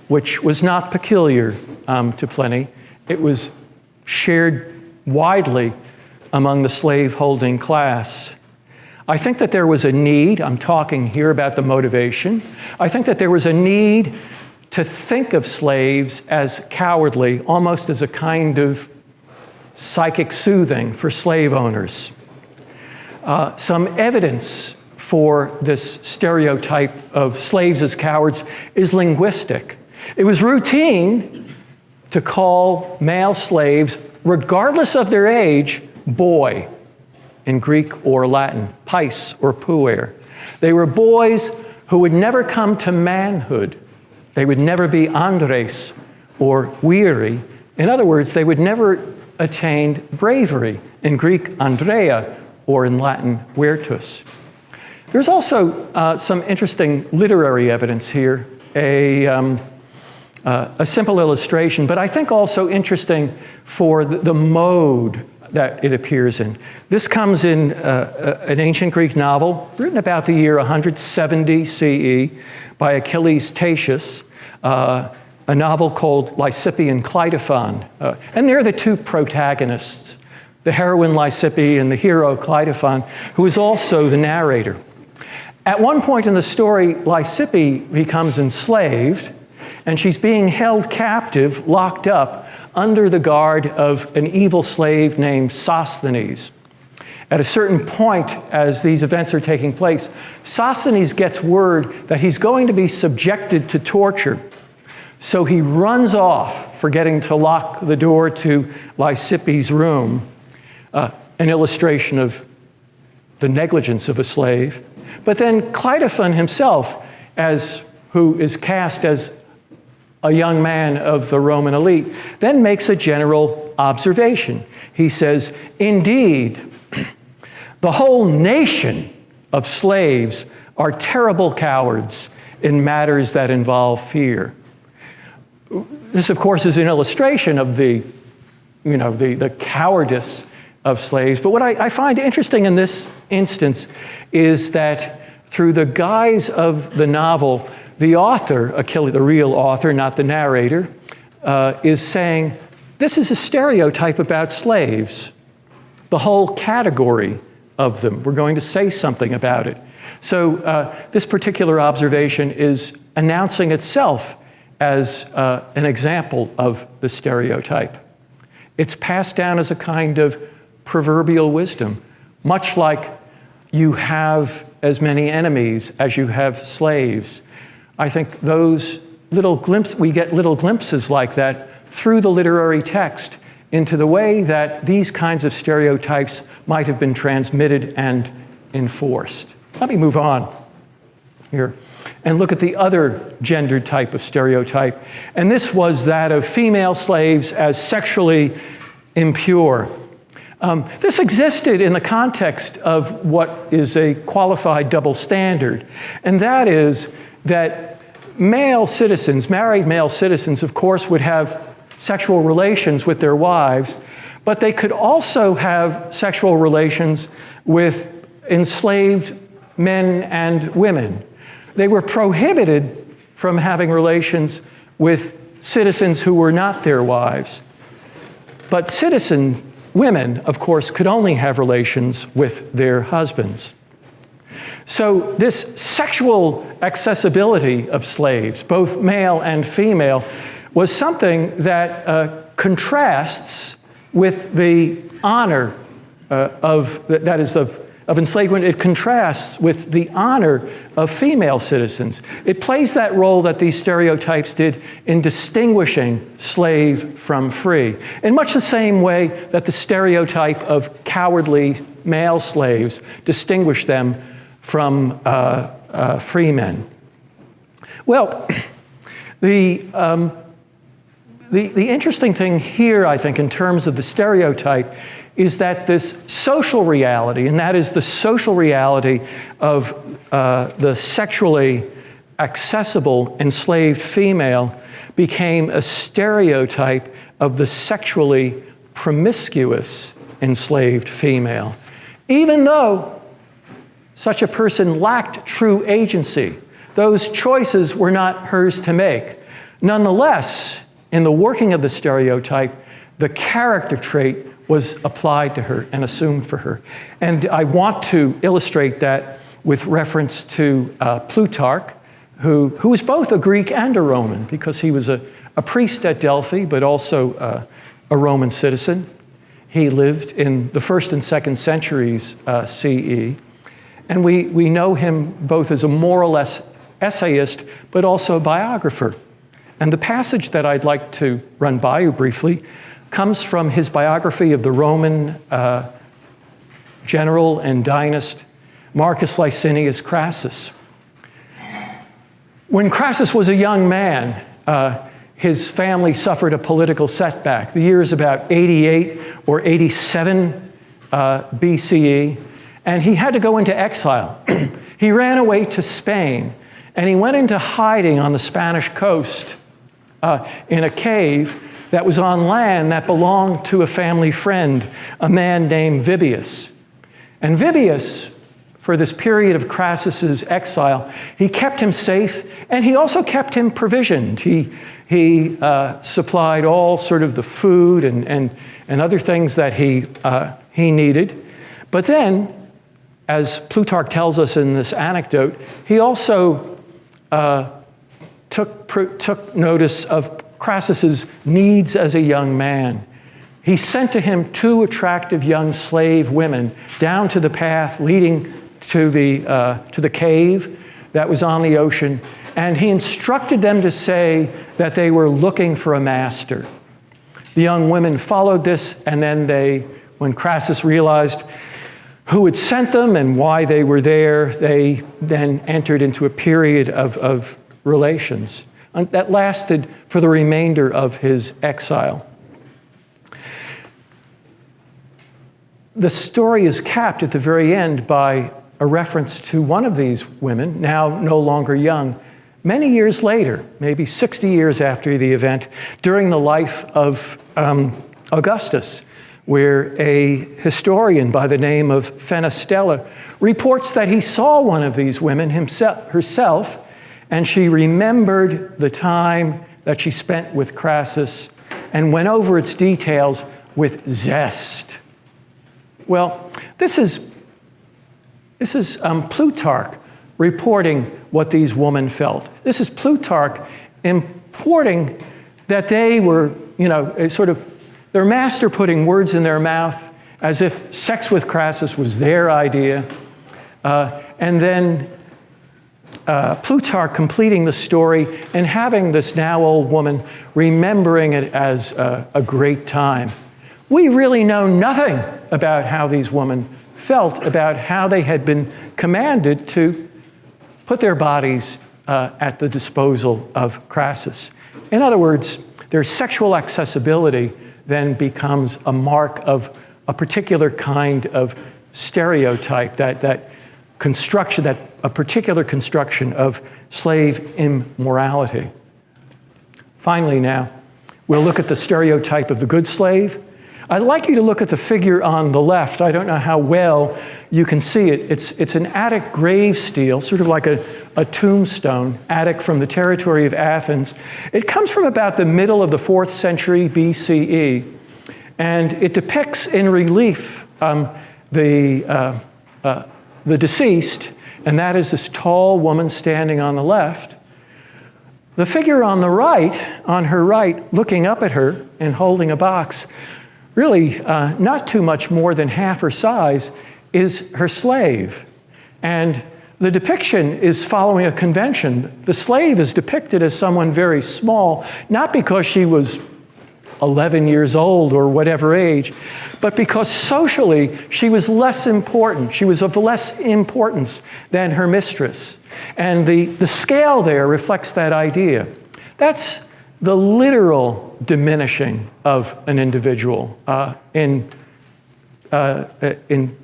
which was not peculiar to Pliny. It was shared widely among the slave-holding class. I think that there was a need, I'm talking here about the motivation, I think that there was a need to think of slaves as cowardly, almost as a kind of psychic soothing for slave owners. Some evidence for this stereotype of slaves as cowards is linguistic. It was routine to call male slaves, regardless of their age, boy in Greek or Latin, pais or puer. They were boys who would never come to manhood. They would never be andres or viri. In other words, they would never attain bravery, in Greek, andrea, or in Latin, virtus. There's also some interesting literary evidence here, a simple illustration, but I think also interesting for the mode that it appears in. This comes in an ancient Greek novel written about the year 170 CE by Achilles Tatius, a novel called Lysippe and Cleitophon. And they're the two protagonists, the heroine Lysippe and the hero Cleitophon, who is also the narrator. At one point in the story, Lysippe becomes enslaved, and she's being held captive, locked up, under the guard of an evil slave named Sosthenes. At a certain point, as these events are taking place, Sosthenes gets word that he's going to be subjected to torture. So he runs off, forgetting to lock the door to Lysippe's room, an illustration of the negligence of a slave. But then Cleitophon himself, who is cast as a young man of the Roman elite, then makes a general observation. He says, indeed, the whole nation of slaves are terrible cowards in matters that involve fear. This, of course, is an illustration of the the cowardice of slaves. But what I find interesting in this instance is that through the guise of the novel, the author, Achilles, the real author, not the narrator, is saying, this is a stereotype about slaves, the whole category of them. We're going to say something about it. So this particular observation is announcing itself as an example of the stereotype. It's passed down as a kind of proverbial wisdom, much like you have as many enemies as you have slaves. I think those we get little glimpses like that through the literary text into the way that these kinds of stereotypes might have been transmitted and enforced. Let me move on here and look at the other gendered type of stereotype. And this was that of female slaves as sexually impure. This existed in the context of what is a qualified double standard, and that is that male citizens, married male citizens, of course, would have sexual relations with their wives, but they could also have sexual relations with enslaved men and women. They were prohibited from having relations with citizens who were not their wives. But citizen women, of course, could only have relations with their husbands. So this sexual accessibility of slaves, both male and female, was something that contrasts with the honor of enslavement. It contrasts with the honor of female citizens. It plays that role that these stereotypes did in distinguishing slave from free, in much the same way that the stereotype of cowardly male slaves distinguished them from free men. Well, the interesting thing here, I think, in terms of the stereotype, is that this social reality, and that is the social reality of the sexually accessible enslaved female, became a stereotype of the sexually promiscuous enslaved female, even though such a person lacked true agency. Those choices were not hers to make. Nonetheless, in the working of the stereotype, the character trait was applied to her and assumed for her. And I want to illustrate that with reference to Plutarch, who was both a Greek and a Roman, because he was a priest at Delphi, but also a Roman citizen. He lived in the 1st and 2nd centuries CE. And we know him both as a moral essayist, but also a biographer. And the passage that I'd like to run by you briefly comes from his biography of the Roman general and dynast Marcus Licinius Crassus. When Crassus was a young man, his family suffered a political setback. The year is about 88 or 87 BCE, and he had to go into exile. He ran away to Spain, and he went into hiding on the Spanish coast in a cave that was on land that belonged to a family friend, a man named Vibius. And Vibius, for this period of Crassus's exile, he kept him safe, and he also kept him provisioned. He supplied all sort of the food and other things that he needed. But then, as Plutarch tells us in this anecdote, he also took notice of Crassus's needs as a young man. He sent to him 2 attractive young slave women down to the path leading to the cave that was on the ocean, and he instructed them to say that they were looking for a master. The young women followed this, and then when Crassus realized who had sent them and why they were there, they then entered into a period of relations that lasted for the remainder of his exile. The story is capped at the very end by a reference to one of these women, now no longer young, many years later, maybe 60 years after the event, during the life of Augustus, where a historian by the name of Fenestella reports that he saw one of these women herself, and she remembered the time that she spent with Crassus and went over its details with zest. Well, this is Plutarch reporting what these women felt. This is Plutarch importing that they were, their master putting words in their mouth as if sex with Crassus was their idea. And then Plutarch completing the story and having this now old woman remembering it as a great time. We really know nothing about how these women felt, about how they had been commanded to put their bodies at the disposal of Crassus. In other words, their sexual accessibility then becomes a mark of a particular kind of stereotype, that construction, a particular construction of slave immorality. Finally now, we'll look at the stereotype of the good slave. I'd like you to look at the figure on the left. I don't know how well you can see it. It's an Attic grave stele, sort of like a tombstone, Attic from the territory of Athens. It comes from about the middle of the 4th century BCE, and it depicts in relief the deceased, and that is this tall woman standing on the left. The figure on the right, on her right, looking up at her and holding a box, really not too much more than half her size, is her slave. And the depiction is following a convention. The slave is depicted as someone very small, not because she was 11 years old or whatever age, but because socially she was less important. She was of less importance than her mistress. And the scale there reflects that idea. That's the literal diminishing of an individual in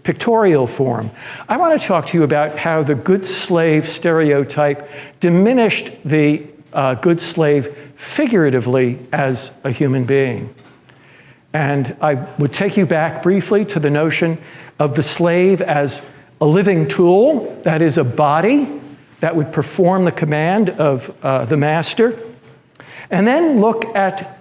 pictorial form. I want to talk to you about how the good slave stereotype diminished the good slave figuratively as a human being. And I would take you back briefly to the notion of the slave as a living tool, that is, a body that would perform the command of the master. And then look at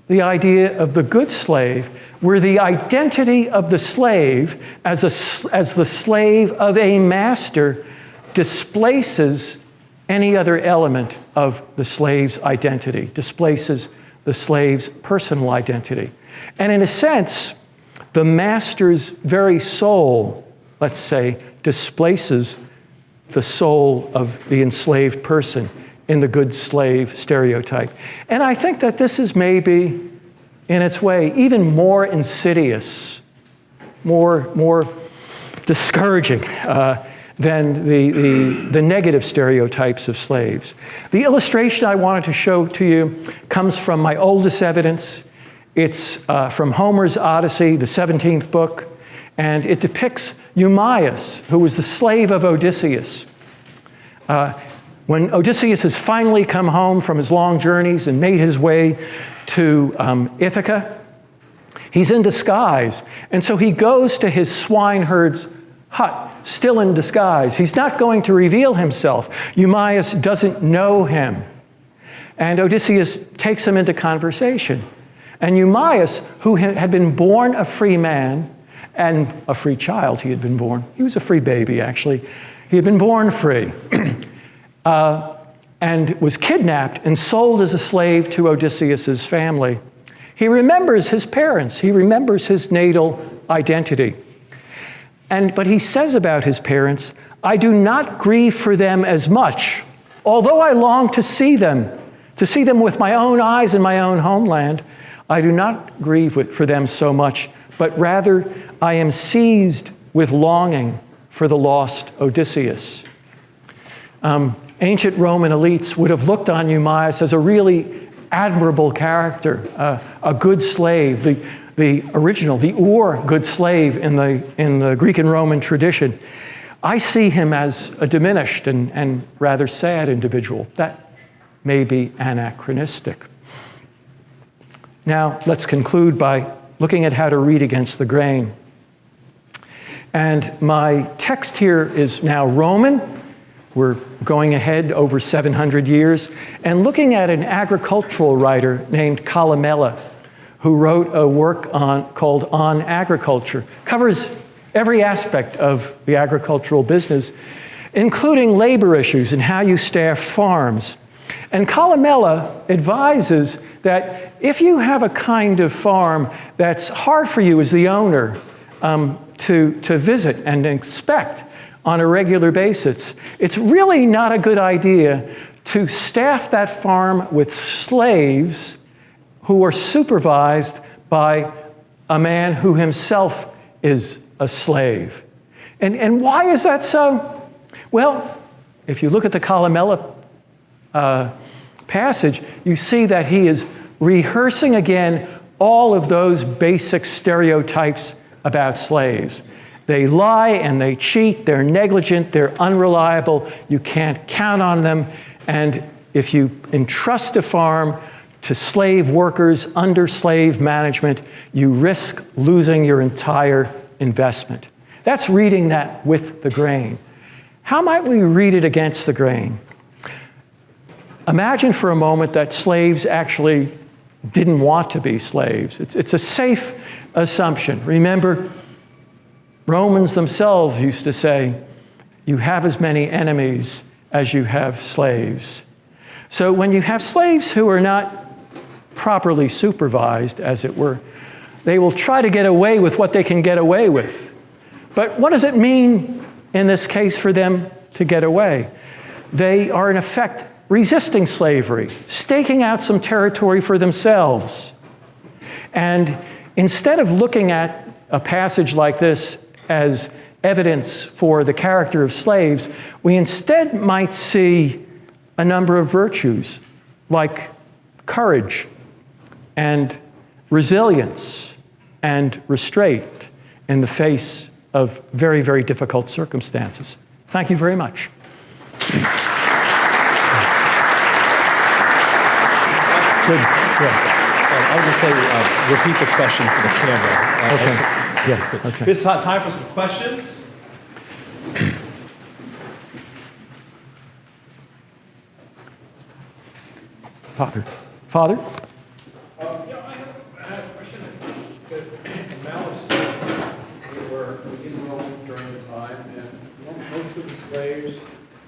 the idea of the good slave, where the identity of the slave as the slave of a master displaces any other element of the slave's identity, displaces the slave's personal identity. And in a sense, the master's very soul, let's say, displaces the soul of the enslaved person in the good slave stereotype. And I think that this is maybe, in its way, even more insidious, more discouraging than the negative stereotypes of slaves. The illustration I wanted to show to you comes from my oldest evidence. It's from Homer's Odyssey, the 17th book, and it depicts Eumaeus, who was the slave of Odysseus. When Odysseus has finally come home from his long journeys and made his way to Ithaca, he's in disguise. And so he goes to his swineherd's hut, still in disguise. He's not going to reveal himself. Eumaeus doesn't know him. And Odysseus takes him into conversation. And Eumaeus, who had been born a free man, and a free child he had been born. He was a free baby, actually. He had been born free. And was kidnapped and sold as a slave to Odysseus's family. He remembers his parents. He remembers his natal identity. But he says about his parents, "I do not grieve for them as much, although I long to see them with my own eyes in my own homeland. I do not grieve for them so much, but rather I am seized with longing for the lost Odysseus." Ancient Roman elites would have looked on Eumaeus as a really admirable character, a good slave, the original, the good slave in the Greek and Roman tradition. I see him as a diminished and rather sad individual. That may be anachronistic. Now, let's conclude by looking at how to read against the grain. And my text here is now Roman. We're going ahead over 700 years and looking at an agricultural writer named Columella, who wrote a work called On Agriculture. Covers every aspect of the agricultural business, including labor issues and how you staff farms. And Columella advises that if you have a kind of farm that's hard for you as the owner to visit and inspect on a regular basis, it's really not a good idea to staff that farm with slaves who are supervised by a man who himself is a slave. And why is that so? Well, if you look at the Columella passage, you see that he is rehearsing again all of those basic stereotypes about slaves. They lie and they cheat, they're negligent, they're unreliable, you can't count on them, and if you entrust a farm to slave workers under slave management, you risk losing your entire investment. That's reading that with the grain. How might we read it against the grain? Imagine for a moment that slaves actually didn't want to be slaves. It's a safe assumption. Remember, Romans themselves used to say, you have as many enemies as you have slaves. So when you have slaves who are not properly supervised, as it were, they will try to get away with what they can get away with. But what does it mean in this case for them to get away? They are in effect resisting slavery, staking out some territory for themselves. And instead of looking at a passage like this as evidence for the character of slaves, we instead might see a number of virtues like courage and resilience and restraint in the face of very, very difficult circumstances. Thank you very much. Good. Yeah. I would just say, repeat the question for the camera. Okay. Yeah. Okay. It's time for some questions. Father. Yeah, I had a question. The amount of slaves that were in Rome during the time, and most of the slaves,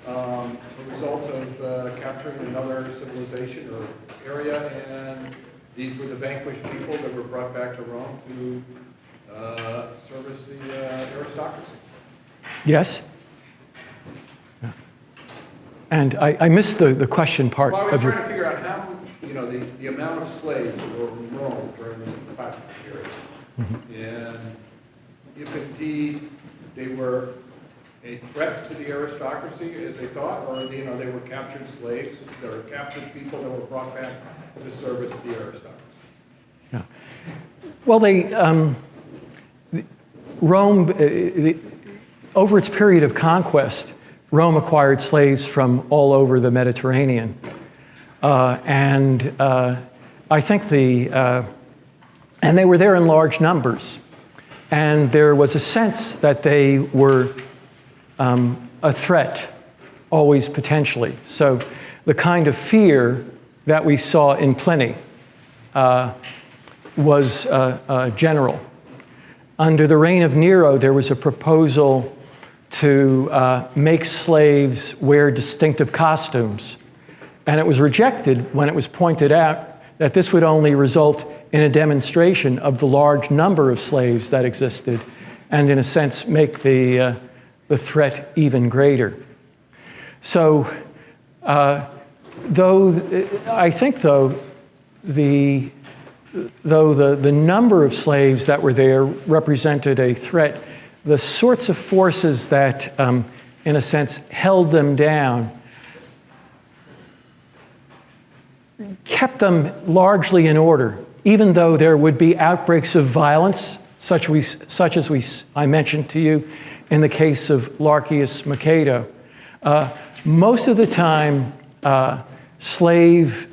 a result of capturing another civilization or area, and these were the vanquished people that were brought back to Rome to service the aristocracy. Yes? Yeah. And I missed the question part Well, I was of your... trying to figure out how, the amount of slaves that were in Rome during the classical period. Mm-hmm. And if indeed they were a threat to the aristocracy, as they thought, or they were captured slaves, they were captured people that were brought back to service the aristocracy. Yeah. Well, Rome, over its period of conquest, Rome acquired slaves from all over the Mediterranean. And I think and they were there in large numbers. And there was a sense that they were a threat, always potentially. So the kind of fear that we saw in Pliny was general. Under the reign of Nero, there was a proposal to make slaves wear distinctive costumes. And it was rejected when it was pointed out that this would only result in a demonstration of the large number of slaves that existed, and in a sense make the threat even greater. So, the number of slaves that were there represented a threat, the sorts of forces that, in a sense, held them down kept them largely in order, even though there would be outbreaks of violence, such as I mentioned to you in the case of Larcius Macedo. Most of the time, slaves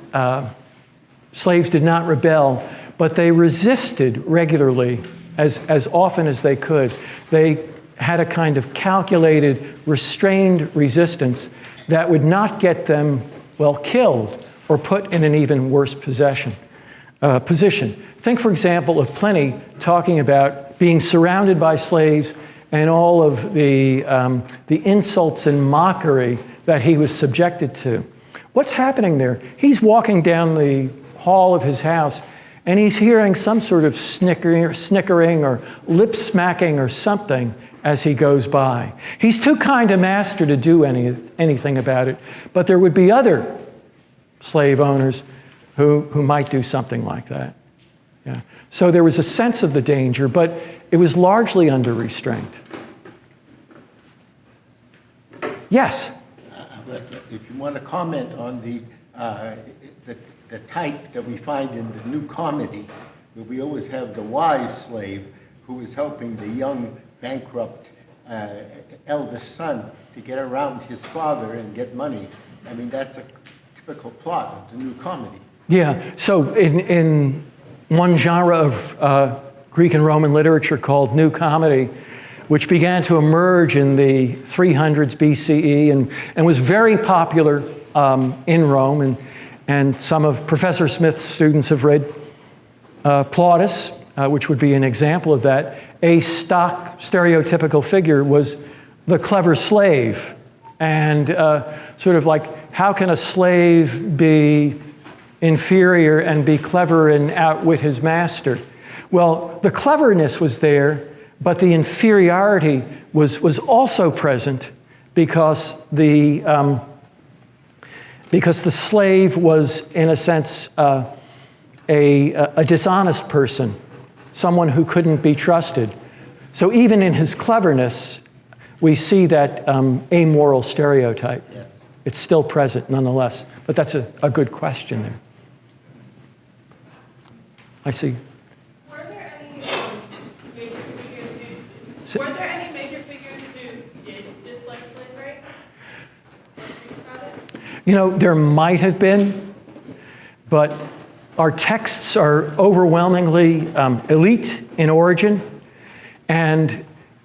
did not rebel, but they resisted regularly as often as they could. They had a kind of calculated, restrained resistance that would not get them, well, killed or put in an even worse position. Think, for example, of Pliny talking about being surrounded by slaves and all of the insults and mockery that he was subjected to. What's happening there? He's walking down the hall of his house, and he's hearing some sort of snickering or lip smacking or something as he goes by. He's too kind a master to do anything about it, but there would be other slave owners who might do something like that. Yeah. So there was a sense of the danger, but it was largely under restraint. Yes? But if you want to comment on the type that we find in the new comedy, where we always have the wise slave who is helping the young, bankrupt eldest son to get around his father and get money. I mean, that's a typical plot of the new comedy. Yeah, so in one genre of Greek and Roman literature called New Comedy, which began to emerge in the 300s BCE and was very popular in Rome, and some of Professor Smith's students have read Plautus, which would be an example of that. A stock stereotypical figure was the clever slave, and sort of like, how can a slave be inferior and be clever and outwit his master? Well, the cleverness was there, but the inferiority was also present because the slave was, in a sense, a dishonest person, someone who couldn't be trusted. So even in his cleverness, we see that amoral stereotype. Yeah. It's still present nonetheless, but that's a good question there. I see. Were there any major figures who did dislike slavery? You know, there might have been, but our texts are overwhelmingly elite in origin, and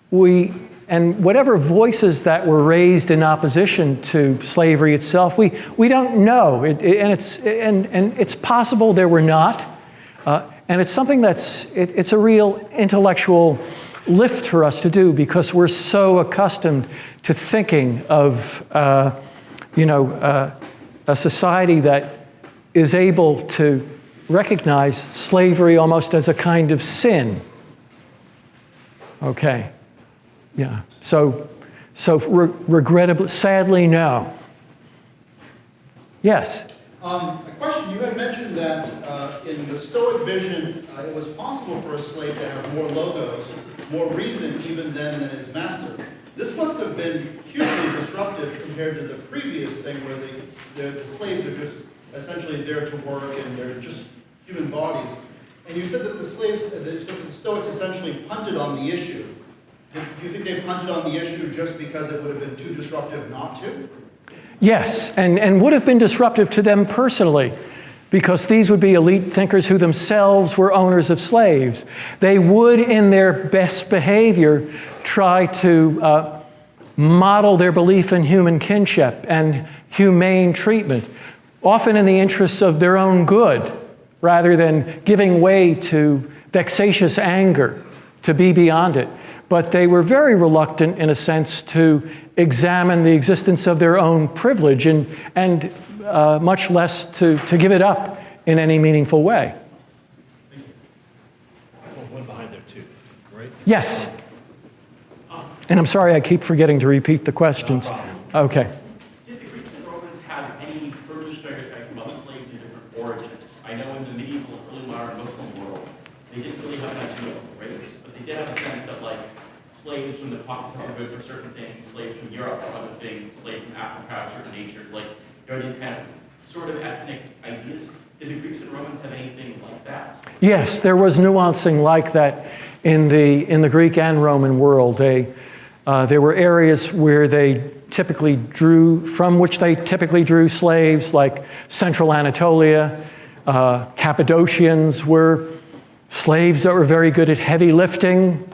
whatever voices that were raised in opposition to slavery itself, we don't know, and it's possible there were not. And it's something it's a real intellectual lift for us to do because we're so accustomed to thinking of, a society that is able to recognize slavery almost as a kind of sin. Okay, yeah. So regrettably, sadly, no. Yes. A question, you had mentioned that in the Stoic vision, it was possible for a slave to have more logos, more reason even than his master. This must have been hugely disruptive compared to the previous thing where the slaves are just essentially there to work and they're just human bodies. And you said that the Stoics essentially punted on the issue. Do you think they punted on the issue just because it would have been too disruptive not to? Yes, and would have been disruptive to them personally, because these would be elite thinkers who themselves were owners of slaves. They would, in their best behavior, try to model their belief in human kinship and humane treatment, often in the interests of their own good, rather than giving way to vexatious anger, to be beyond it. But they were very reluctant, in a sense, to examine the existence of their own privilege and much less to give it up in any meaningful way. One behind there too, right? Yes. And I'm sorry, I keep forgetting to repeat the questions. Okay. Did the Greeks and Romans have any further stereotypes about slaves in different origins? I know in the medieval, early modern Muslim world, they didn't really have an idea of race, but they did have a sense that, like, slaves from the Caucasus are good for certain things, slaves from Europe for other things, slaves from Africa are certain nature. Like, there are these kind of sort of ethnic ideas. Did the Greeks and Romans have anything like that? Yes, there was nuancing like that in the Greek and Roman world. There were areas where from which they typically drew slaves, like central Anatolia. Cappadocians were slaves that were very good at heavy lifting.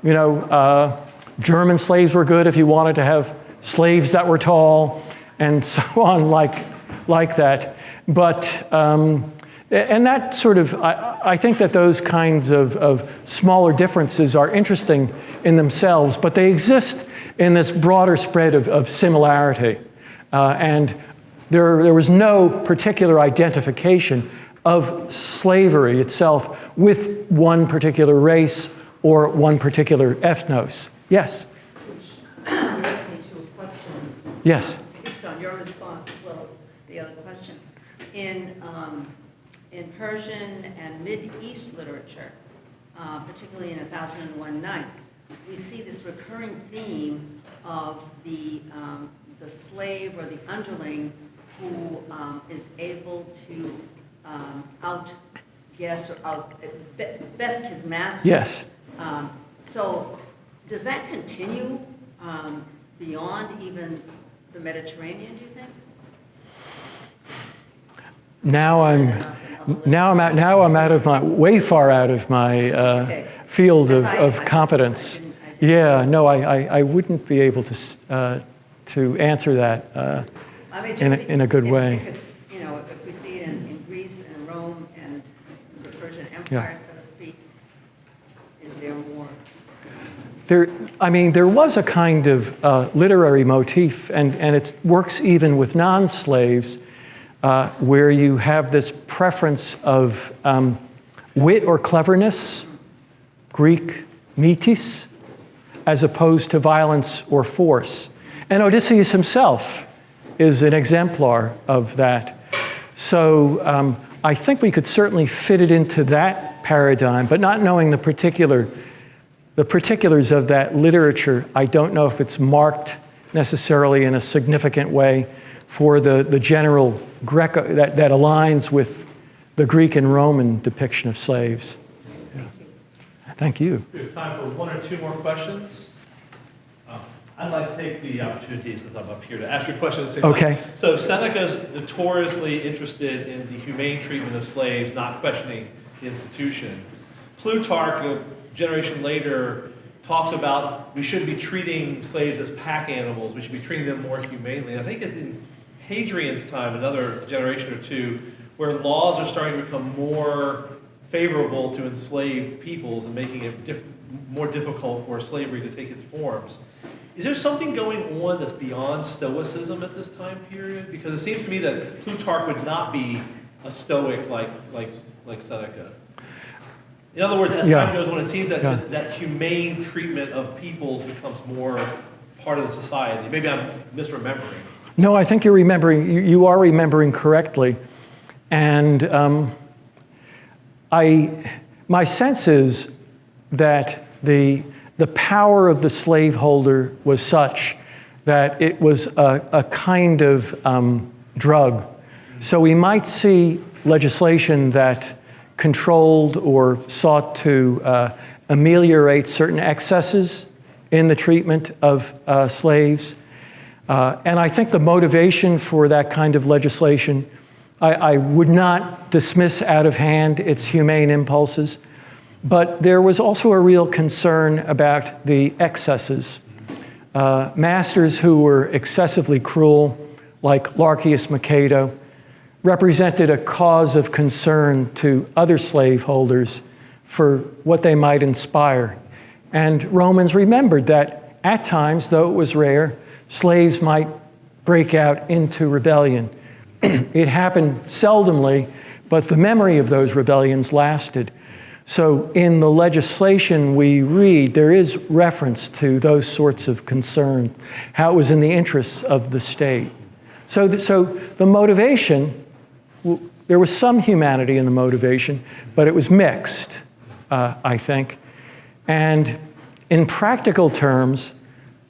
German slaves were good if you wanted to have slaves that were tall, and so on like that. But, and that sort of, I think that those kinds of smaller differences are interesting in themselves, but they exist in this broader spread of similarity. And there was no particular identification of slavery itself with one particular race or one particular ethnos. Yes? Which leads me to a question. Yes. Based on your response as well as the other question. In Persian and Mid-East literature, particularly in 1001 Nights, we see this recurring theme of the slave or the underling who is able to outguess or best his master. Yes. So does that continue beyond even the Mediterranean, do you think? Now I'm out of my, way far out of my field of competence. Yeah, no, I wouldn't be able to answer that in a good way. If it's, if we see it in Greece and Rome and the Persian Empire, so to speak, is there more? There was a kind of literary motif, and it works even with non-slaves, where you have this preference of wit or cleverness, Greek metis, as opposed to violence or force. And Odysseus himself is an exemplar of that. So I think we could certainly fit it into that paradigm, but not knowing the particulars of that literature, I don't know if it's marked necessarily in a significant way for the general Greco that aligns with the Greek and Roman depiction of slaves. Yeah. Thank you. We have time for one or two more questions. I'd like to take the opportunity, since I'm up here, to ask you a question at the same time. Okay. So Seneca's notoriously interested in the humane treatment of slaves, not questioning the institution. Plutarch, a generation later, talks about we shouldn't be treating slaves as pack animals. We should be treating them more humanely. I think it's in Hadrian's time, another generation or two, where laws are starting to become more favorable to enslaved peoples and making it more difficult for slavery to take its forms. Is there something going on that's beyond Stoicism at this time period? Because it seems to me that Plutarch would not be a Stoic like Seneca. In other words, as time goes on, it seems that that humane treatment of peoples becomes more part of the society. Maybe I'm misremembering. No, I think you're remembering. You are remembering correctly, and my sense is that the power of the slaveholder was such that it was a kind of drug. So we might see legislation that controlled or sought to ameliorate certain excesses in the treatment of slaves. And I think the motivation for that kind of legislation, I would not dismiss out of hand its humane impulses, but there was also a real concern about the excesses. Masters who were excessively cruel, like Larcius Macedo, represented a cause of concern to other slaveholders for what they might inspire. And Romans remembered that at times, though it was rare, slaves might break out into rebellion. It happened seldomly, but the memory of those rebellions lasted. So in the legislation we read, there is reference to those sorts of concerns, how it was in the interests of the state. So the motivation, there was some humanity in the motivation, but it was mixed, I think. And in practical terms,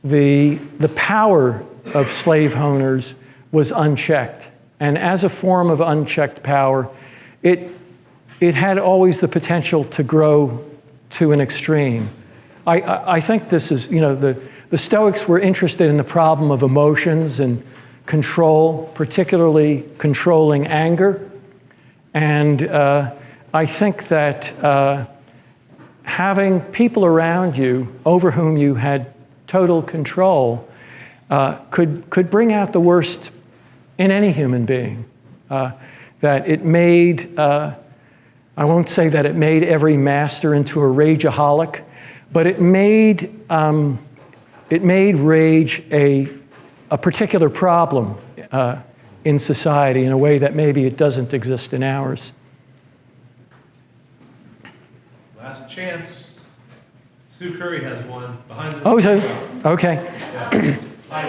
the power of slave owners was unchecked. And as a form of unchecked power, it had always the potential to grow to an extreme. I think this is, the Stoics were interested in the problem of emotions and control, particularly controlling anger. And I think that having people around you over whom you had total control could bring out the worst in any human being. That it made, I won't say that it made every master into a rageaholic, but it made rage a particular problem in society in a way that maybe it doesn't exist in ours. Last chance. Sue Curry has one behind the... Oh, so, okay. So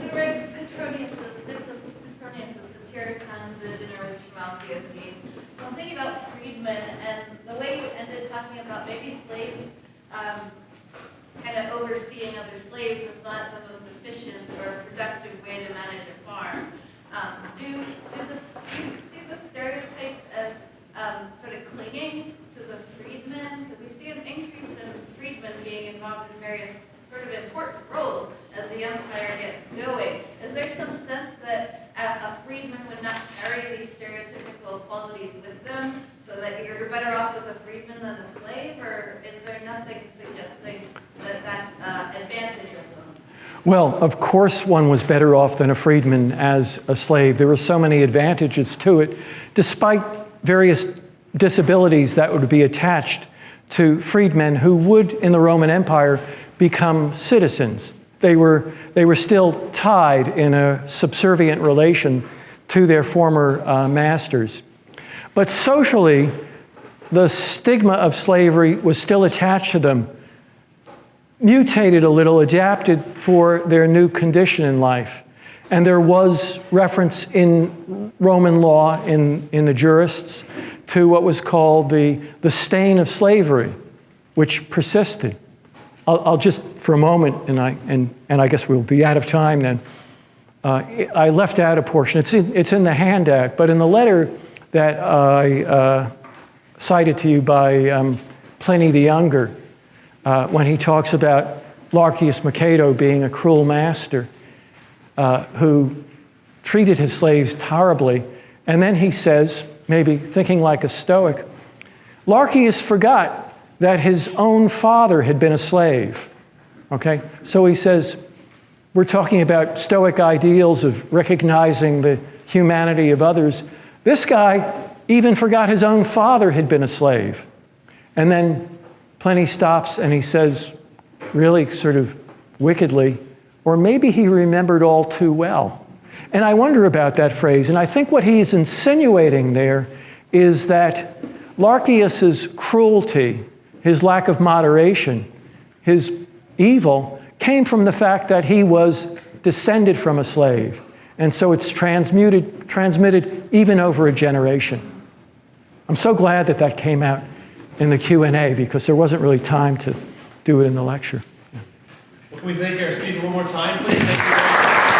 we read Petronius's, bits of Petronius's Satyricon, the dinner with Trimalchio scene. So I'm thinking about Friedman and the way you ended talking about maybe slaves kind of overseeing other slaves is not the most efficient or productive way to manage a farm. Do you see the stereotypes as sort of clinging to the freedmen? Because we see an increase in freedmen being involved in various sort of important roles as the empire gets going. Is there some sense that a freedman would not carry these stereotypical qualities with them, so that you're better off with a freedman than a slave, or is there nothing suggesting that that's an advantage of them? Well, of course one was better off than a freedman as a slave. There were so many advantages to it, despite various disabilities that would be attached to freedmen who would, in the Roman Empire, become citizens. They were still tied in a subservient relation to their former masters. But socially, the stigma of slavery was still attached to them, mutated a little, adapted for their new condition in life. And there was reference in Roman law, in the jurists, to what was called the stain of slavery, which persisted. I'll just, for a moment, and I guess we'll be out of time then, I left out a portion. It's in the handout, but in the letter that I cited to you by Pliny the Younger, when he talks about Larcius Mercato being a cruel master who treated his slaves horribly, and then he says, maybe thinking like a Stoic, Larcius forgot that his own father had been a slave. Okay? So he says, we're talking about Stoic ideals of recognizing the humanity of others. This guy even forgot his own father had been a slave. And then Pliny stops and he says, really sort of wickedly, or maybe he remembered all too well. And I wonder about that phrase, and I think what he is insinuating there is that Larcius's cruelty, his lack of moderation, his evil, came from the fact that he was descended from a slave. And so it's transmitted even over a generation. I'm so glad that that came out in the Q&A because there wasn't really time to do it in the lecture. Well, can we thank our speaker one more time, please? Thank you very much.